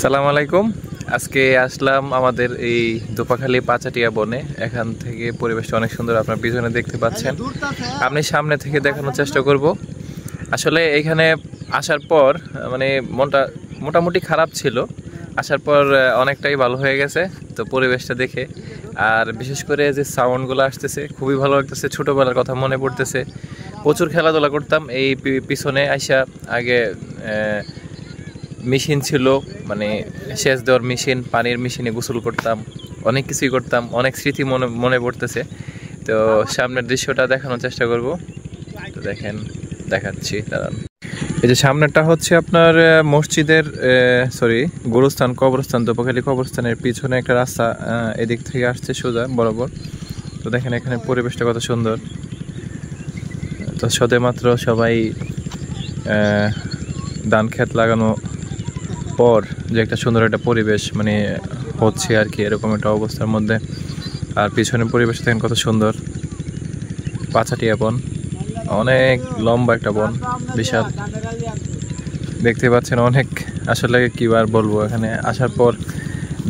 সালাম আলাইকুম। আজকে আসলাম আমাদের এই দোপাখালী পাচাটিয়া বনে। এখান থেকে পরিবেশটা অনেক সুন্দর, আপনার পিছনে দেখতে পাচ্ছেন। আপনি সামনে থেকে দেখানোর চেষ্টা করব। আসলে এখানে আসার পর মানে মনটা মোটামুটি খারাপ ছিল, আসার পর অনেকটাই ভালো হয়ে গেছে। তো পরিবেশটা দেখে আর বিশেষ করে যে সাউন্ডগুলো আসতেছে খুবই ভালো লাগতেছে। ছোটোবেলার কথা মনে পড়তেছে, প্রচুর খেলাধুলা করতাম এই পিছনে আইসা। আগে মেশিন ছিল, মানে সেচ দেওয়ার মেশিন, পানির মেশিনে গোসল করতাম, অনেক কিছুই করতাম। অনেক স্মৃতি মনে পড়তেছে। তো সামনের দৃশ্যটা দেখানোর চেষ্টা করব। তো দেখাচ্ছি দাঁড়ান। এই যে সামনেরটা হচ্ছে আপনার মসজিদের গোরস্থান, কবরস্থান, দোপাখালী কবরস্থানের পিছনে একটা রাস্তা এদিক থেকে আসছে সোজা বরাবর। তো দেখেন এখানে পরিবেশটা কত সুন্দর। তো সবেমাত্র সবাই ধান ক্ষেত লাগানো পর যে একটা সুন্দর একটা পরিবেশ মানে হচ্ছে আর কি, এরকম একটা অবস্থার মধ্যে। আর পিছনের পরিবেশ দেখেন কত সুন্দর। পাচাটিয়া বন, অনেক লম্বা একটা বন, বিশাল দেখতে পাচ্ছেন। অনেক আসলে কি আর বলবো, এখানে আসার পর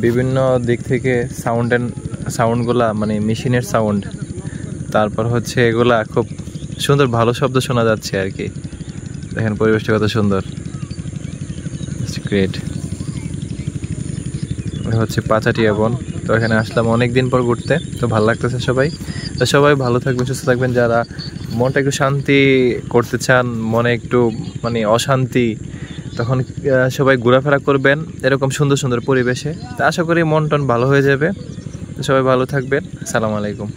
বিভিন্ন দিক থেকে সাউন্ডগুলা মানে মেশিনের সাউন্ড, তারপর হচ্ছে এগুলা খুব সুন্দর ভালো শব্দ শোনা যাচ্ছে আর কি। দেখেন পরিবেশটা কত সুন্দর, গ্রেট। হচ্ছে পাচাটিয়া বন। তো এখানে আসলাম অনেক দিন পর ঘুরতে, তো ভালো লাগতেছে সবাই। তো সবাই ভালো থাকবেন, সুস্থ থাকবেন। যারা মনটা একটু শান্তি করতে চান, মনে একটু মানে অশান্তি, তখন সবাই ঘোরাফেরা করবেন এরকম সুন্দর সুন্দর পরিবেশে। তো আশা করি মন টন ভালো হয়ে যাবে। তো সবাই ভালো থাকবেন। আসসালামু আলাইকুম।